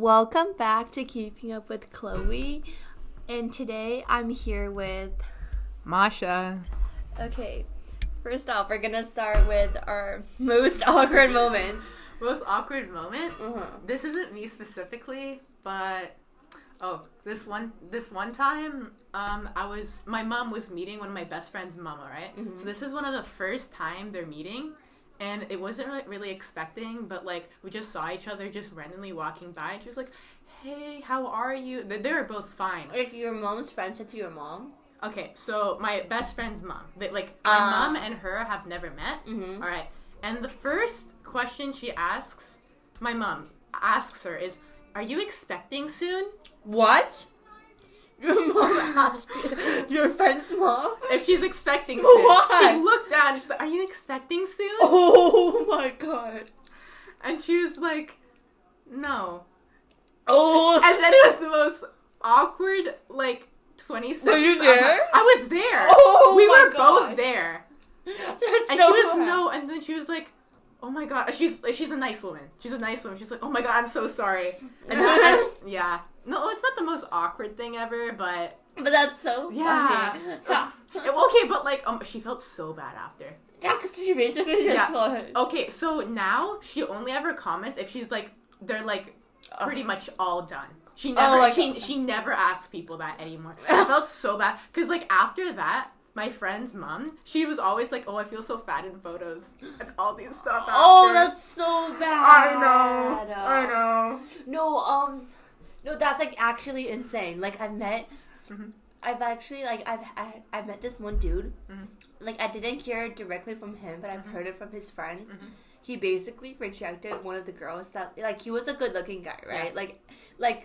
Welcome back to Keeping Up with Chloe, and today I'm here with Masha. Okay, first off, we're gonna start with our most awkward moments. Most awkward moment? Uh-huh. This isn't me specifically, but this one time, my mom was meeting one of my best friend's mama, right? Mm-hmm. So this is one of the first time they're meeting. And it wasn't really expecting, but, like, we just saw each other just randomly walking by. And she was like, hey, how are you? They were both fine. Like, your mom's friend said to your mom? Okay, so my best friend's mom. My mom and her have never met. Mm-hmm. All right. And the first question my mom asks her is, are you expecting soon? What? Your mom asked your friend's mom? If she's expecting soon. Why? She looked down and she's like, are you expecting soon? Oh my god. And she was like, no. Oh. And then it was the most awkward, 20 seconds. Were you there? I was there. Oh we my were gosh. both there. That's And so she was bad. no, and then she was like, oh my god, she's a nice woman. She's a nice woman. She's like, oh my god, I'm so sorry. Yeah. No, it's not the most awkward thing ever, but that's so yeah. funny. Okay, but she felt so bad after. Yeah, because she basically just was. Okay, so now she only ever comments if she's they're pretty much all done. She never she never asks people that anymore. I felt so bad because after that, my friend's mom, she was always like, "Oh, I feel so fat in photos and all these stuff." After. Oh, that's so bad. I know. No, that's actually insane. I've met, Mm-hmm. I've met this one dude. Mm-hmm. I didn't hear it directly from him, but I've Mm-hmm. heard it from his friends. Mm-hmm. He basically rejected one of the girls that he was a good-looking guy, right? Yeah.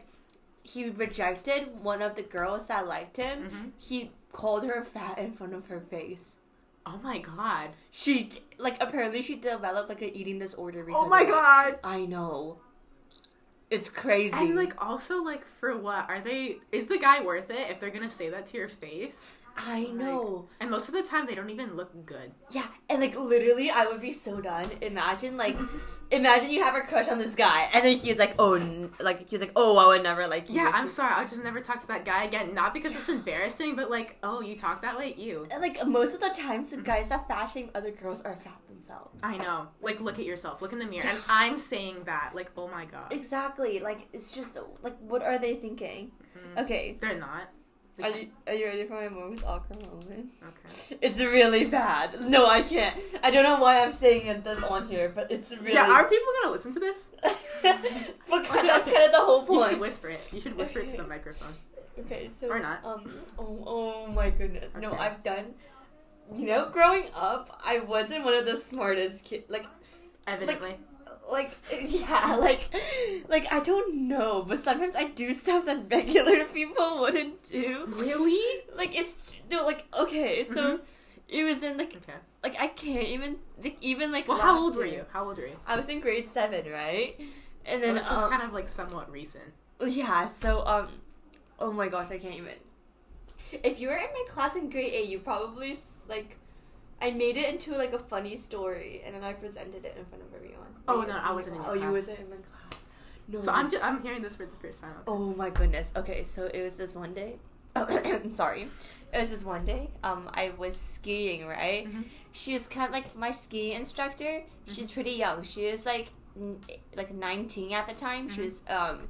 He rejected one of the girls that liked him. Mm-hmm. He called her fat in front of her face. Oh my god. She apparently she developed an eating disorder because Oh my of it. god. I know. It's crazy. And also for what is the guy worth it if they're gonna say that to your face? I know. And most of the time they don't even look good. Yeah, and literally I would be so done. Imagine you have a crush on this guy and then he's like, oh, I would never like you. Yeah, I'm sorry, I'll just never talk to that guy again. Not because it's embarrassing, but oh, you talk that way? Ew. And most of the times the guys that fat-shame other girls are fat themselves. I know. Look at yourself. Look in the mirror. And I'm saying that. Oh my god. Exactly. It's just, what are they thinking? Mm-hmm. Okay. They're not. Are you ready for my most awkward moment? Okay. It's really bad. No, I can't. I don't know why I'm saying this on here, but it's really... Yeah, are people gonna listen to this? But that's kind of the whole point. You should whisper it. You should whisper it to the microphone. Okay, so... Or not. Oh my goodness. Okay. No, I've done... growing up, I wasn't one of the smartest kids. Evidently. I don't know, but sometimes I do stuff that regular people wouldn't do. Really? Okay, so Mm-hmm. it was in, Okay. I can't even, Well, how old were you? I was in grade 7, right? And then, this is kind of, somewhat recent. yeah, so, oh my gosh, I can't even. If you were in my class in grade 8, you probably, I made it into, a funny story, and then I presented it in front of everyone. Oh, no, I wasn't in your class. Oh, you wasn't in my class. No. So I'm hearing this for the first time. Okay. Oh my goodness. Okay, so it was this one day. Oh, I'm sorry. It was this one day. I was skiing, right? Mm-hmm. She was kind of my ski instructor. Mm-hmm. She's pretty young. She was 19 at the time. Mm-hmm.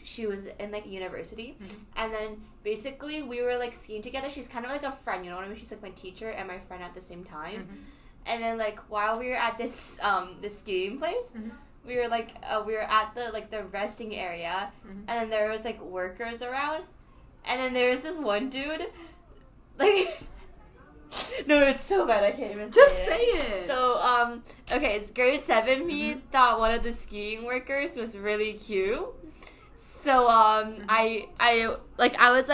She was in university, Mm-hmm. and then basically we were skiing together. She's kind of like a friend, you know what I mean? She's my teacher and my friend at the same time. Mm-hmm. And then while we were at this this skiing place, Mm-hmm. we were we were at the resting area, Mm-hmm. and then there was workers around, and then there was this one dude, no, it's so bad I can't even Just say say it. it. So okay, it's grade 7. Me Mm-hmm. thought one of the skiing workers was really cute. So Mm-hmm. I was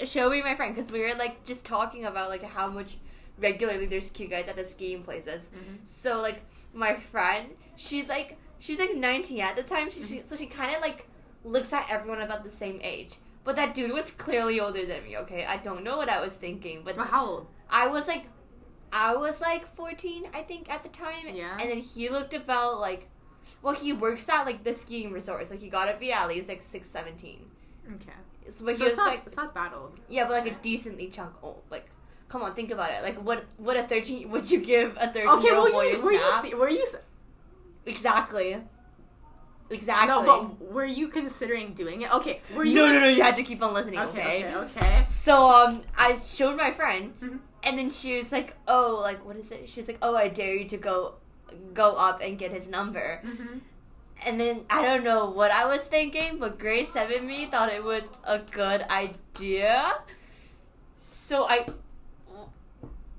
showing my friend because we were just talking about how much regularly there's cute guys at the skiing places. Mm-hmm. So my friend, she's 19 at the time. So she kind of looks at everyone about the same age. But that dude was clearly older than me. Okay, I don't know what I was thinking, but Well, how old? I was 14, I think, at the time. Yeah. And then he looked about Well, he works at like the skiing resorts. Like he got to be at least like 6'17". Okay. So, but he So was it's not, like, it's not that old. yeah, but like a decently chunk old. Like, come on, think about it. Like, what a 13 would you give a 13-year-old boy your snap? Were you? Exactly. No, but were you considering doing it? Okay. Were you? No. You had to keep on listening. Okay. So I showed my friend, and then she was like, "Oh, like what is it?" She's like, "Oh, I dare you to go up and get his number." Mm-hmm. And then I don't know what I was thinking, but grade 7 me thought it was a good idea. So I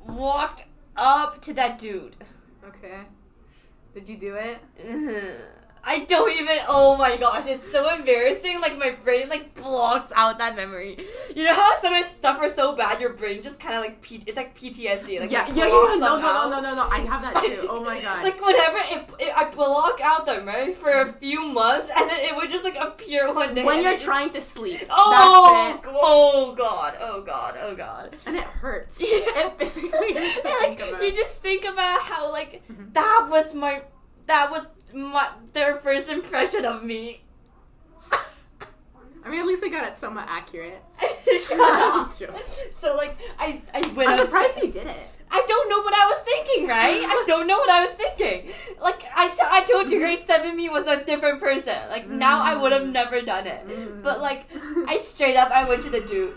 walked up to that dude. Okay. Did you do it? I don't even. Oh my gosh, it's so embarrassing. Like my brain like blocks out that memory. You know how sometimes stuff are so bad, your brain just kind of like it's like PTSD. Like yeah. No. I have that too. Oh my god. Like whenever I block out the memory for a few months, and then it would just like appear one day. When you're trying to sleep. Oh, that's it. Oh god. And it hurts. It physically hurts. Like you just think about how like that was their first impression of me. I mean, at least they got it somewhat accurate. Shut up. So like I went. I'm surprised you did it. I don't know what I was thinking, right? I don't know what I was thinking. Like I told you, grade 7 me was a different person. Like now I would have never done it. But like I went to the dude.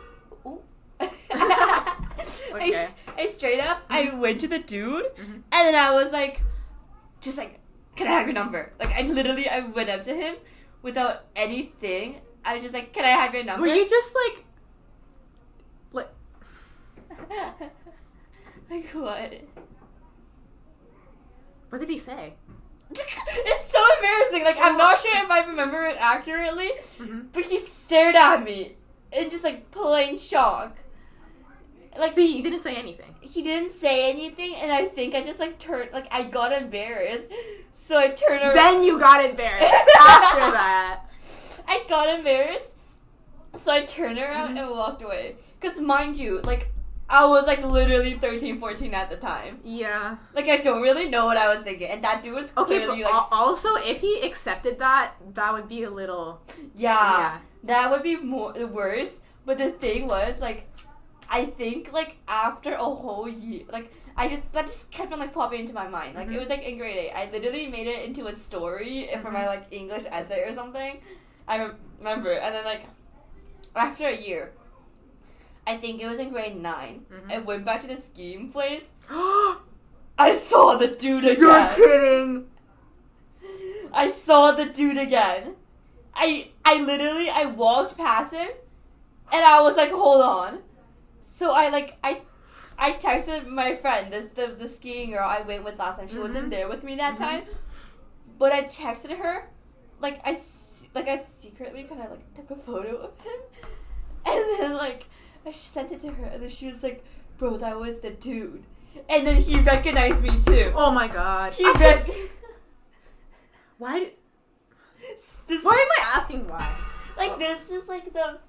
Okay. I straight up I went to the dude, and then I was like, just like, can I have your number? Like I went up to him without anything. I was just like, can I have your number? Were you just like like what? What did he say? It's so embarrassing. Like I'm not sure if I remember it accurately, but he stared at me in just like plain shock. Like see, he didn't say anything. He didn't say anything, and I think I just like turned, like I got embarrassed, so I turned around. Then you got embarrassed after that. I got embarrassed, so I turned around and walked away. Cause mind you, like I was like literally 13, 14 at the time. Yeah. Like I don't really know what I was thinking, and that dude was clearly but like. Also, if he accepted that would be a little. Yeah, that would be more worse. But the thing was like. I think like after a whole year, like that just kept on like popping into my mind. Like it was like in grade 8, I literally made it into a story for my like English essay or something. I remember, and then like after a year, I think it was in grade 9. I went back to the skiing place. I saw the dude again. You're kidding. I saw the dude again. I walked past him, and I was like, hold on. So I texted my friend, the skiing girl I went with last time. She wasn't there with me that time, but I texted her, I secretly kind of like took a photo of him, and then like I sent it to her, and then she was like, "Bro, that was the dude," and then he recognized me too. Oh my god! Why? Why am I asking why? Like this is like the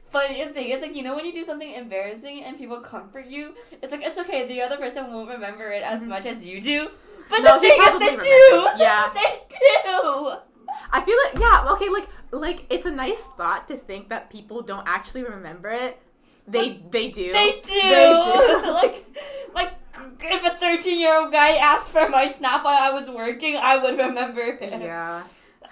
funniest thing. It's like, you know when you do something embarrassing and people comfort you, it's like, it's okay, the other person won't remember it as much as you do, but the thing is they do. Yeah. They do. I feel like, yeah, okay, like it's a nice thought to think that people don't actually remember it. They do. They do. like if a 13-year-old guy asked for my snap while I was working, I would remember it. Yeah.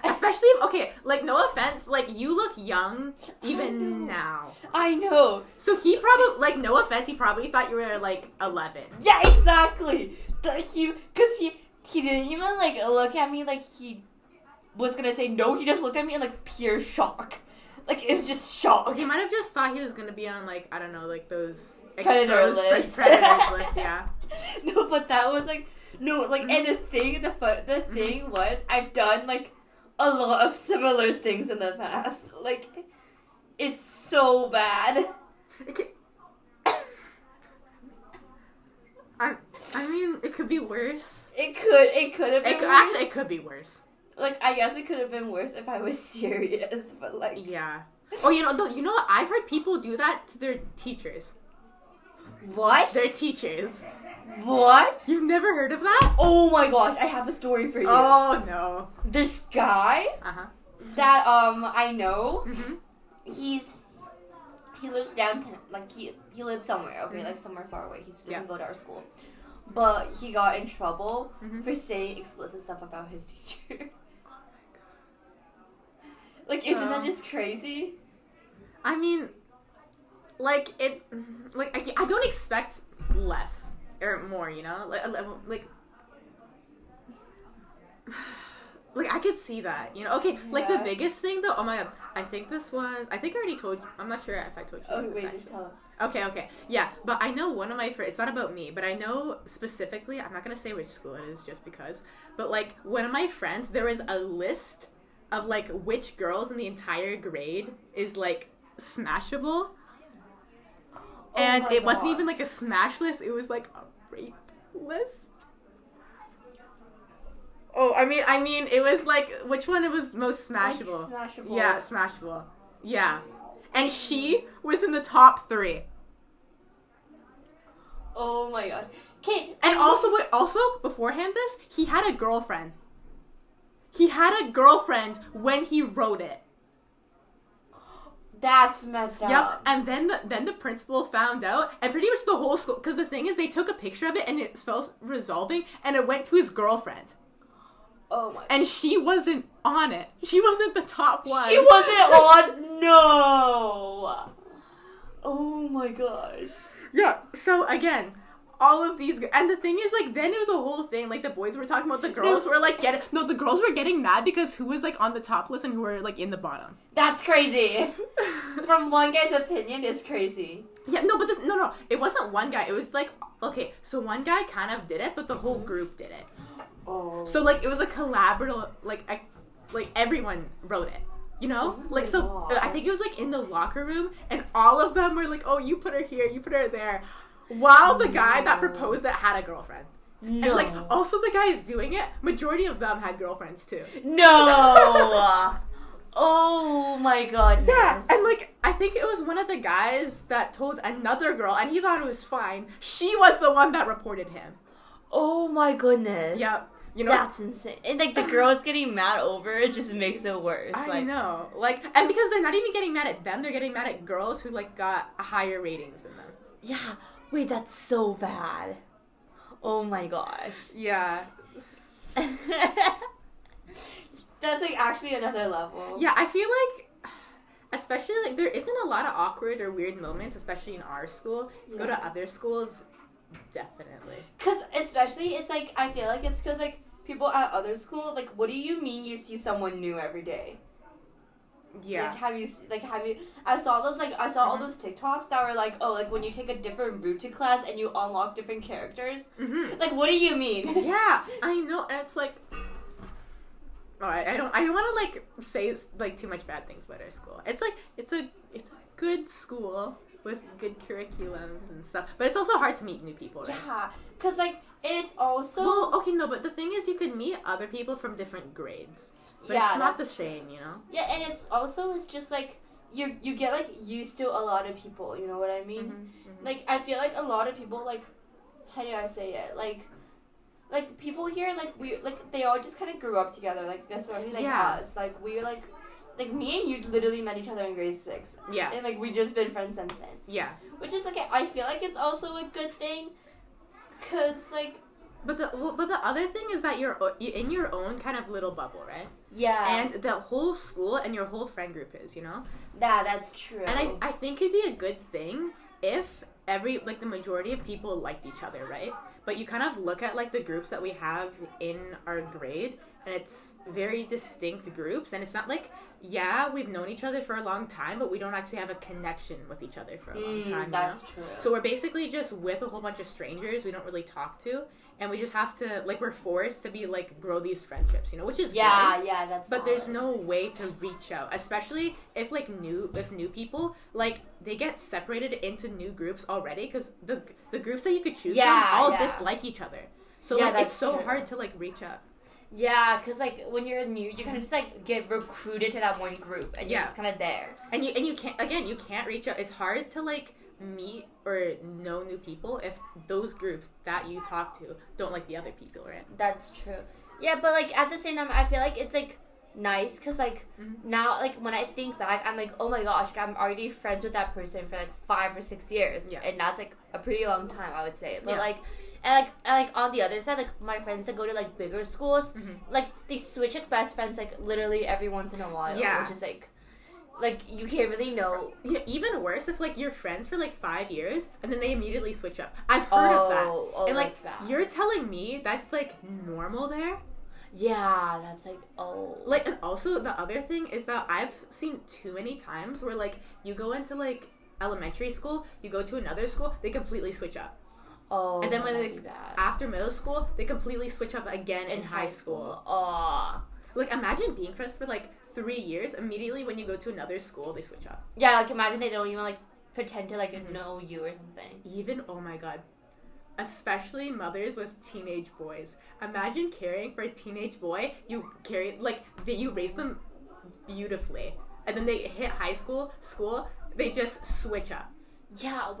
Especially, okay, like, no offense, like, you look young even now. I know. So he probably, like, no offense, he probably thought you were, like, 11. Yeah, exactly. Because he didn't even, like, look at me like he was gonna say no. He just looked at me in, like, pure shock. Like, it was just shock. He might have just thought he was gonna be on, like, I don't know, like, those... Predator list. Predator list, yeah. No, but that was, like... No, like, and the thing was, I've done, like, a lot of similar things in the past. Like, it's so bad. Okay. I mean, it could be worse. It could have been worse. Actually, it could be worse. Like, I guess it could have been worse if I was serious, but like... Yeah. Oh, you know what? I've heard people do that to their teachers. What? They're teachers. What? You've never heard of that? Oh my gosh, I have a story for you. Oh no. This guy that I know, he lives downtown, like he lives somewhere, okay, like somewhere far away. He doesn't go to our school. But he got in trouble for saying explicit stuff about his teacher. Like, isn't that just crazy? I mean, like, I don't expect less or more, you know? Like, I could see that, you know? Okay, like, the biggest thing, though, oh my god, I think I already told you, I'm not sure if I told you. Oh, wait, just tell him. Okay, yeah, but I know one of my friends, it's not about me, but I know specifically, I'm not gonna say which school it is just because, but, like, one of my friends, there is a list of, like, which girls in the entire grade is, like, smashable. And it wasn't even, like, a smash list, it was, like, a rape list. Oh, I mean, it was, like, which one was most smashable? Like, smashable. Yeah, smashable. Yeah. And she was in the top 3. Oh my gosh. Okay. And also, beforehand this, he had a girlfriend. He had a girlfriend when he wrote it. That's messed up. Yep, and then the principal found out, and pretty much the whole school, because the thing is, they took a picture of it, and it felt resolving, and it went to his girlfriend. Oh my god. And she wasn't on it. She wasn't the top one. She wasn't on? No! Oh my gosh. Yeah, so again, all of these, and the thing is, like, then it was a whole thing, like, the boys were talking about the girls were, like, the girls were getting mad because who was, like, on the top list and who were, like, in the bottom. That's crazy. From one guy's opinion, it's crazy. Yeah, no, but no, it wasn't one guy, it was, like, okay, so one guy kind of did it, but the whole group did it. Oh. So, like, it was a collaborative, like, everyone wrote it. You know? Oh like, so, God. I think it was, like, in the locker room, and all of them were like, oh, you put her here, you put her there. While the guy that proposed it had a girlfriend. No. And, like, also the guys doing it, majority of them had girlfriends, too. No! Oh my goodness. Yeah, and, like, I think it was one of the guys that told another girl, and he thought it was fine. She was the one that reported him. Oh my goodness. Yep. You know, that's insane. And, like, the girls getting mad over it just makes it worse. I know. Like, and because they're not even getting mad at them, they're getting mad at girls who, like, got higher ratings than them. Yeah. Wait, that's so bad. Oh my gosh. Yeah. That's, like, actually another level. Yeah, I feel like, especially, like, there isn't a lot of awkward or weird moments, especially in our school. Yeah. Go to other schools, definitely. Because, especially, it's, like, I feel like it's because, like, people at other school, like, what do you mean you see someone new every day? Yeah. Like, have you, I saw all those TikToks that were like, oh, like, when you take a different route to class and you unlock different characters. Mm-hmm. Like, what do you mean? Yeah, I know, and it's like, oh, I don't want to, like, say, like, too much bad things about our school. It's, like, it's a good school with good curriculums and stuff, but it's also hard to meet new people, right? Yeah, because, like, it's also... Well, okay, no, but the thing is, you could meet other people from different grades. But it's not the same, you know? Yeah, and it's just, like, you get, like, used to a lot of people, you know what I mean? Mm-hmm, mm-hmm. Like, I feel like a lot of people, like, how do I say it? Like, people here, like, they all just kind of grew up together, like, especially, like, us. Like, we, like, me and you literally met each other in grade 6. Yeah. And, like, we just been friends since then. Yeah. Which is, like, I feel like it's also a good thing, because, like... But the other thing is that you're in your own kind of little bubble, right? Yeah. And the whole school and your whole friend group is, you know? Yeah, that's true. And I think it'd be a good thing if the majority of people liked each other, right? But you kind of look at, like, the groups that we have in our grade, and it's very distinct groups, and it's not like, yeah, we've known each other for a long time, but we don't actually have a connection with each other for a long time, that's true. So we're basically just with a whole bunch of strangers we don't really talk to, and we just have to, like, we're forced to be, like, grow these friendships, you know, which is good. Yeah, that's But there's no way to reach out, especially if, like, new people, like, they get separated into new groups already, because the groups that you could choose from all dislike each other. So, like, it's so hard to, like, reach out. Yeah, because, like, when you're new, you kind of just, like, get recruited to that one group, and you're just kind of there. And you can't, again, you can't reach out. It's hard to, like, meet or know new people if those groups that you talk to don't like the other people, right? That's true. Yeah, but like at the same time, I feel like it's like nice because like now like when I think back, I'm like, oh my gosh, like, I'm already friends with that person for like 5 or 6 years, and that's like a pretty long time, I would say. But like. And like on the other side, like my friends that go to like bigger schools, like they switch like best friends like literally every once in a while, which is like you can't really know. Yeah, even worse if like you're friends for like 5 years and then they immediately switch up. I've heard of that. And like bad. You're telling me that's like normal there? Yeah, that's like Like, and also the other thing is that I've seen too many times where like you go into like elementary school, you go to another school, they completely switch up. Oh, and then when like after middle school, they completely switch up again in high school. Oh, like imagine being friends for like 3 years. Immediately when you go to another school, they switch up. Yeah, like imagine they don't even like pretend to like know you or something. Even oh my god, especially mothers with teenage boys. Imagine caring for a teenage boy. You you raise them beautifully, and then they hit high school, they just switch up. Yeah.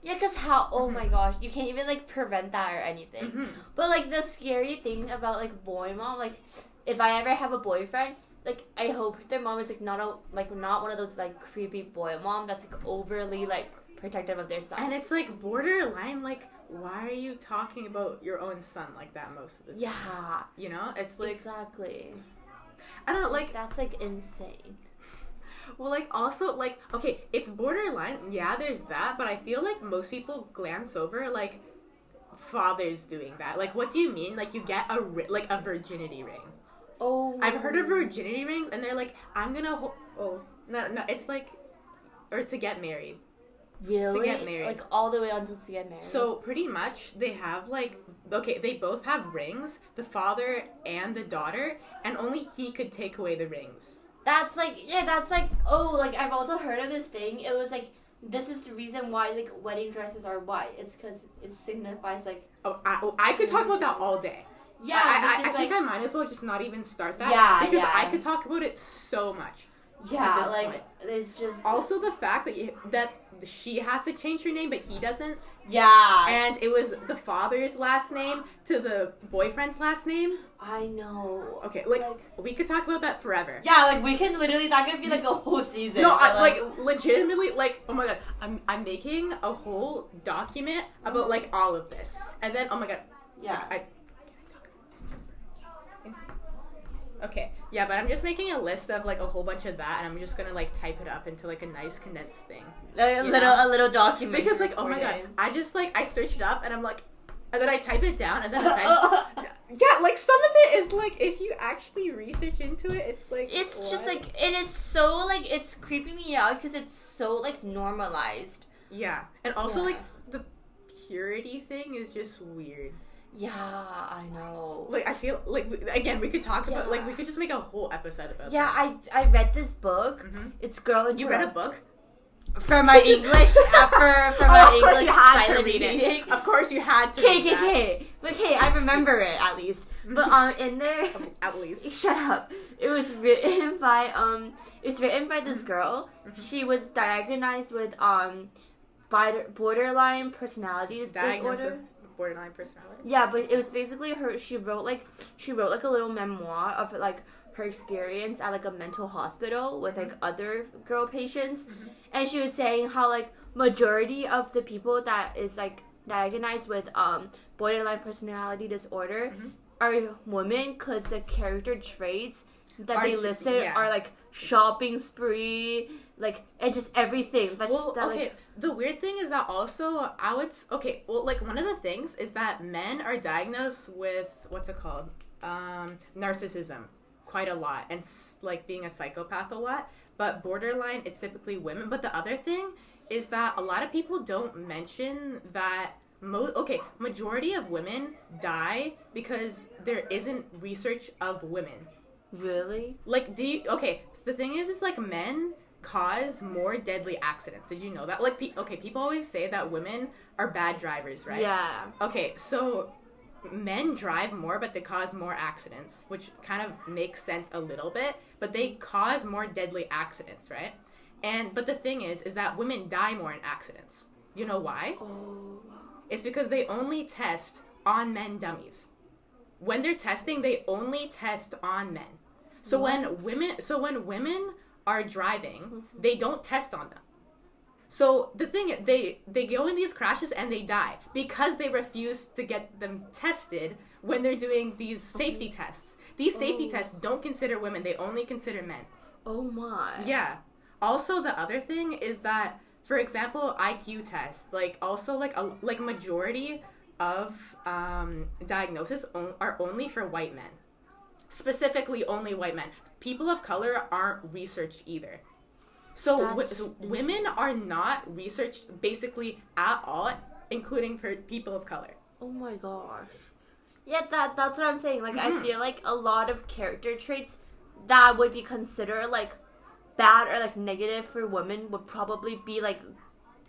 Yeah, because how, oh my gosh, you can't even, like, prevent that or anything. But, like, the scary thing about, like, boy mom, like, if I ever have a boyfriend, like, I hope their mom is, like, not one of those, like, creepy boy mom that's, like, overly, like, protective of their son. And it's, like, borderline, like, why are you talking about your own son like that most of the time? Yeah. You know? It's, like... Exactly. I don't know, like... That's, like, insane. Well, like, also, like, okay, it's borderline. Yeah, there's that, but I feel like most people glance over, like, fathers doing that. Like, what do you mean? Like, you get a virginity ring. Oh. I've heard of virginity rings, and they're like, I'm gonna no, it's like, or to get married. Really? To get married. Like, all the way until to get married? So, pretty much, they have, like, okay, they both have rings, the father and the daughter, and only he could take away the rings. That's like, like, I've also heard of this thing. It was like, this is the reason why, like, wedding dresses are white. It's because it signifies, like... I could talk about that all day. Yeah, I think I might as well just not even start that. Because I could talk about it so much. Yeah, like, point. It's just... Also the fact that she has to change her name, but he doesn't. Yeah. And it was the father's last name to the boyfriend's last name. I know. Okay, like we could talk about that forever. Yeah, like, we can literally, that could be, like, a whole season. No, like, legitimately, like, oh my god, I'm making a whole document about, like, all of this. And then, oh my god. Yeah. Okay, yeah, but I'm just making a list of, like, a whole bunch of that, and I'm just gonna, like, type it up into, like, a nice condensed thing. A little document. Because, like, oh my god, I just, like, I searched it up, and I'm like, and then I type it down, and then yeah, like, some of it is, like, if you actually research into it, it's, like, it's what? just, like, it is so, like, it's creeping me out, because it's so, like, normalized. Yeah, and also, like, the purity thing is just weird. Yeah, I know. Like, I feel like, again, we could talk about, like, we could just make a whole episode about that. Yeah, I read this book. Mm-hmm. It's Girl Interrupted. You read a book? For my English, for my English, of course you had to read reading. It. Of course you had to read it. But I remember it, at least. But, in there... At least. Shut up. It was written by this girl. Mm-hmm. She was diagnosed with, borderline personality disorder. Borderline personality. Yeah, but it was basically her. She wrote like a little memoir of like her experience at like a mental hospital with like other girl patients, and she was saying how like majority of the people that is like diagnosed with borderline personality disorder are women because the character traits that they listed are like shopping spree, like, and just everything. The weird thing is that also, like, one of the things is that men are diagnosed with, what's it called? Narcissism quite a lot, and, like, being a psychopath a lot, but borderline, it's typically women. But the other thing is that a lot of people don't mention that majority of women die because there isn't research of women. Really? Like, the thing is like, men cause more deadly accidents. Did you know that? Like, people always say that women are bad drivers, right? Yeah. Okay, so men drive more, but they cause more accidents, which kind of makes sense a little bit, but they cause more deadly accidents, right? But the thing is that women die more in accidents. You know why? Oh. It's because they only test on men dummies. When they're testing, they only test on men. So when women are driving, they don't test on them. So the thing is, they go in these crashes and they die because they refuse to get them tested when they're doing these safety tests. These safety tests don't consider women, they only consider men. Oh my. Yeah. Also, the other thing is that, for example, IQ tests, like also like majority of diagnosis are only for white men. Specifically only white men. People of color aren't researched either. So women are not researched basically at all, including for people of color. Oh my gosh. Yeah, that's what I'm saying. Like, I feel like a lot of character traits that would be considered, like, bad or, like, negative for women would probably be, like,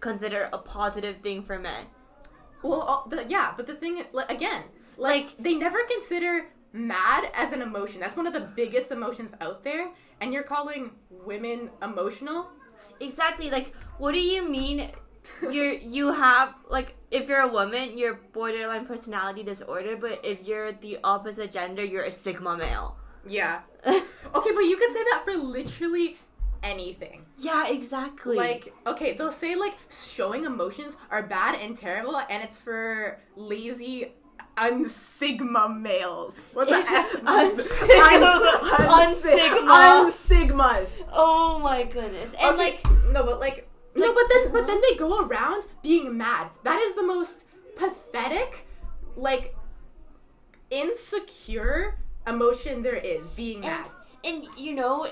considered a positive thing for men. Well, but the thing is, again, like, they never consider mad as an emotion. That's one of the biggest emotions out there, and you're calling women emotional? Exactly. Like, what do you mean you have, like, if you're a woman, you're borderline personality disorder, but if you're the opposite gender, you're a sigma male. Yeah. Okay, but you could say that for literally anything. Yeah, exactly. Like, okay, they'll say, like, showing emotions are bad and terrible, and it's for lazy unsigma males. What's that? Unsigmas. Oh my goodness. And okay, but then they go around being mad. That is the most pathetic, like, insecure emotion there is, being mad. And you know,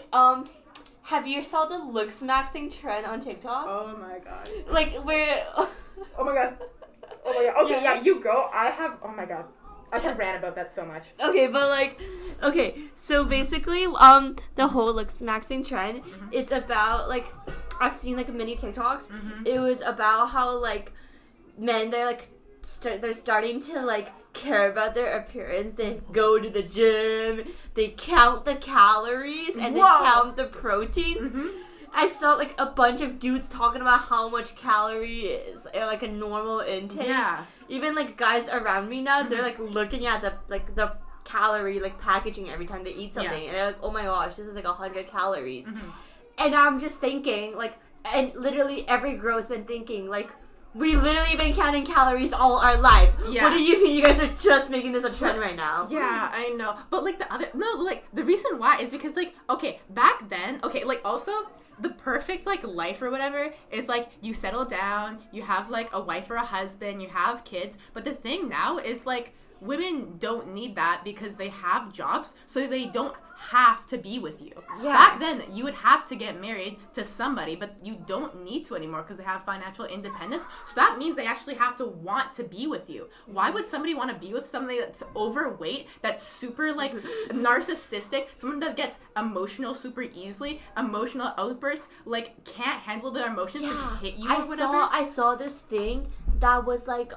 have you saw the looks maxing trend on TikTok? Oh my god. Like, where... Oh my god. Oh my god. Okay, yes. Yeah, you go. Oh my god. I could rant about that so much. Okay, but like, so basically, the whole looks maxing trend, it's about, like, I've seen, like, many TikToks. It was about how, like, men, they're, like, they're starting to, like, care about their appearance. They go to the gym, they count the calories, and they count the proteins. I saw, like, a bunch of dudes talking about how much calorie is, like, a normal intake. Yeah. Even, like, guys around me now, they're, like, looking at the calorie, like, packaging every time they eat something. Yeah. And they're like, oh my gosh, this is, like, 100 calories. And I'm just thinking, like, and literally every girl's been thinking, like, we literally been counting calories all our life. Yeah. What do you think? You guys are just making this a trend right now. Yeah, I know. But, like, the reason why is because, like, okay, back then, like, also... the perfect, like, life or whatever is, like, you settle down, you have, like, a wife or a husband, you have kids, but the thing now is, like, women don't need that because they have jobs, so they don't have to be with you. Yeah. Back then, you would have to get married to somebody, but you don't need to anymore because they have financial independence, so that means they actually have to want to be with you. Why would somebody want to be with somebody that's overweight, that's super, like, narcissistic, someone that gets emotional super easily, emotional outbursts, like, can't handle their emotions, like, hit you or whatever? I saw this thing that was, like,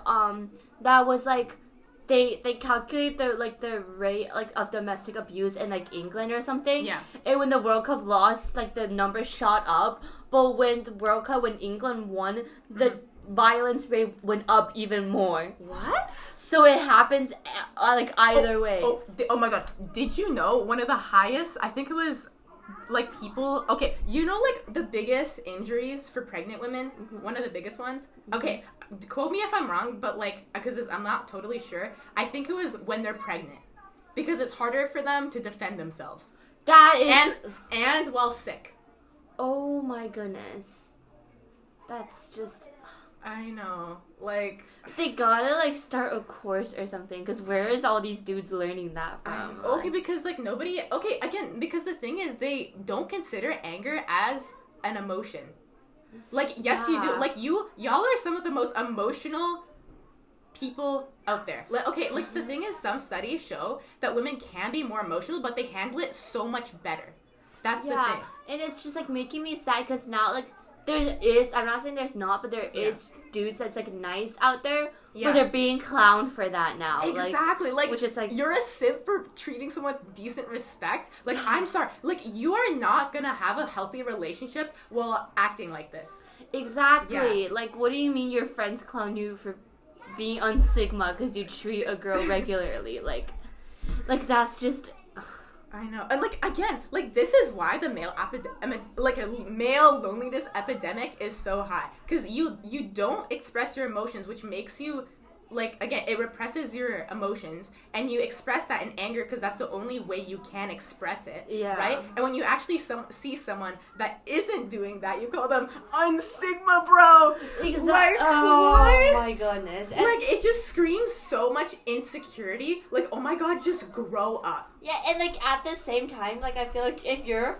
They calculate the rate, like, of domestic abuse in, like, England or something. Yeah. And when the World Cup lost, like, the number shot up. But when the World Cup, when England won, the violence rate went up even more. What? So it happens, like, either way. Oh my god. Did you know one of the highest, I think it was, like, people... Okay, you know, like, the biggest injuries for pregnant women? One of the biggest ones? Okay, quote me if I'm wrong, but, like, because I'm not totally sure. I think it was when they're pregnant. Because it's harder for them to defend themselves. That is... And while sick. Oh my goodness. That's just... I know. Like... They gotta, like, start a course or something, because where is all these dudes learning that from? Okay, because, like, nobody... Okay, again, because the thing is, they don't consider anger as an emotion. Like, yes, you do. Like, y'all are some of the most emotional people out there. Like, the thing is, some studies show that women can be more emotional, but they handle it so much better. That's the thing. And it's just, like, making me sad, because now, like, I'm not saying there's not, but there is dudes that's like nice out there, Yeah. but they're being clowned for that now. Exactly. Like, which is like, you're a simp for treating someone with decent respect. Like, I'm sorry. Like, you are not gonna have a healthy relationship while acting like this. exactly. Yeah. Like, what do you mean your friends clown you for being on Sigma because you treat a girl regularly? Like that's just. I know. And, like, again, like, this is why the male male loneliness epidemic is so high. Because you don't express your emotions, which makes you, like, again, it represses your emotions, and you express that in anger because that's the only way you can express it. Yeah. Right? And when you actually see someone that isn't doing that, you call them unsigma, bro. Exactly. Like, oh what? my goodness. And like, it just screams so much insecurity. Like, oh my god, just grow up. yeah, and like at the same time, like I feel like if you're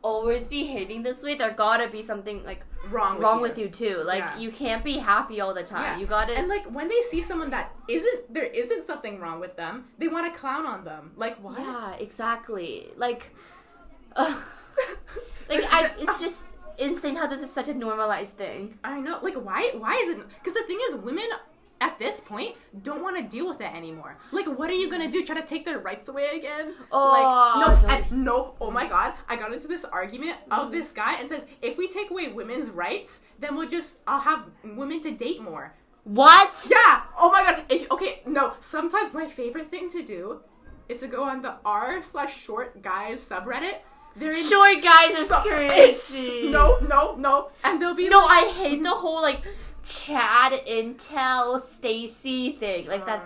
always behaving this way, there gotta be something like Wrong with you too. Like Yeah. you can't be happy all the time. Yeah. You gotta. And like when they see someone that there isn't something wrong with them, they want to clown on them. Like, what? Yeah, exactly. Like, it's just insane how this is such a normalized thing. I know. Like, why is it? Because the thing is, women at this point don't want to deal with it anymore. Like, what are you gonna do? Try to take their rights away again? Oh, no. Oh my god, I got into this argument of this guy and says, if we take away women's rights, then I'll have women to date more. What? Yeah. Oh my god. Sometimes my favorite thing to do is to go on the r/short guys subreddit. They're in Short guys is crazy. No. And they'll be I hate the whole like Chad, Intel, Stacy thing. Like God.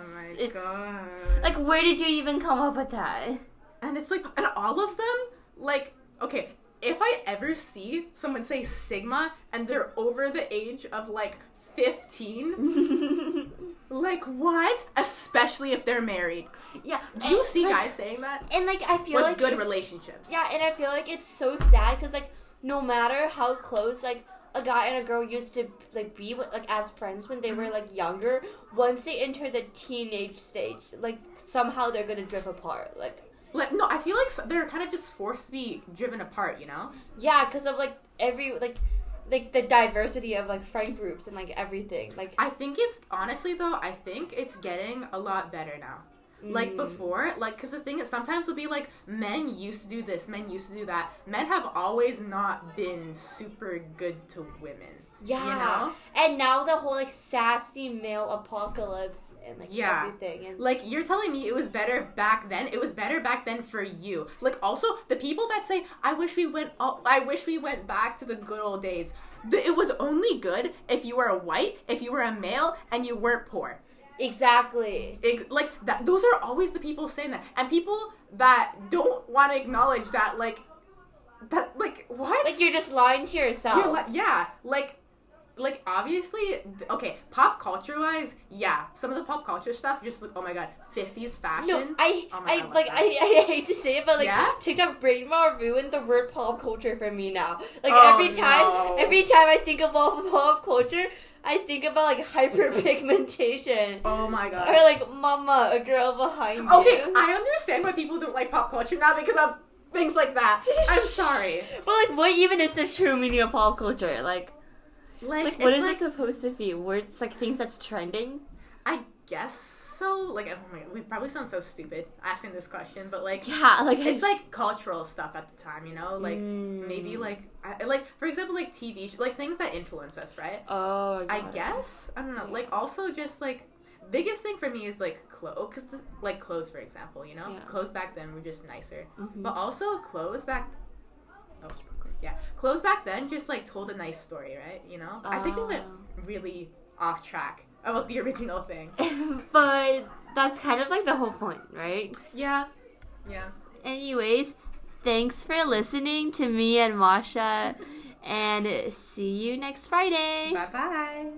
like, where did you even come up with that? And it's like, and all of them, like, okay, if I ever see someone say Sigma and they're over the age of like 15, like, what? Especially if they're married. Yeah. Do you see guys saying that? And like, I feel with like good relationships. Yeah, and I feel like it's so sad because like, no matter how close like a guy and a girl used to like be like as friends when they were like younger, once they enter the teenage stage, like somehow they're gonna drift apart. Like no, I feel like they're kind of just forced to be driven apart, you know? Yeah, because of like every like the diversity of like friend groups and like everything. Like I think it's honestly though, I think it's getting a lot better now. Like before, like, because the thing is, sometimes it'll be like, men used to do this, men used to do that. Men have always not been super good to women. Yeah. You know? And now the whole like sassy male apocalypse and like everything. And like, you're telling me it was better back then? It was better back then for you. Like, also, the people that say, I wish we went back to the good old days. It was only good if you were white, if you were a male, and you weren't poor. Exactly. Like that. Those are always the people saying that, and people that don't want to acknowledge that, like what? Like you're just lying to yourself. Like obviously, okay. Pop culture wise, yeah. Some of the pop culture stuff, just like, oh my god, 50s fashion. No, I hate to say it, but like TikTok brain rot ruined the word pop culture for me now. Like every time I think about pop culture, I think about like hyperpigmentation. Oh my god. Or like mama, a girl behind you. Okay, I understand why people don't like pop culture now because of things like that. I'm sorry. But like, what even is the true meaning of pop culture? Like what is it supposed to be? Words like things that's trending? I guess so. Like, oh my god, we probably sound so stupid asking this question, but like, yeah, like it's like cultural stuff at the time, you know, like maybe like for example, like TV, like things that influence us, right? Oh, I guess I don't know. Like, also just like biggest thing for me is like clothes, because like clothes, for example, you know, clothes back then were just nicer, but also clothes back then just like told a nice story, right? You know, I think we went really off track about the original thing. But that's kind of like the whole point, right? Yeah. Anyways, thanks for listening to me and Masha, and see you next Friday. Bye-bye.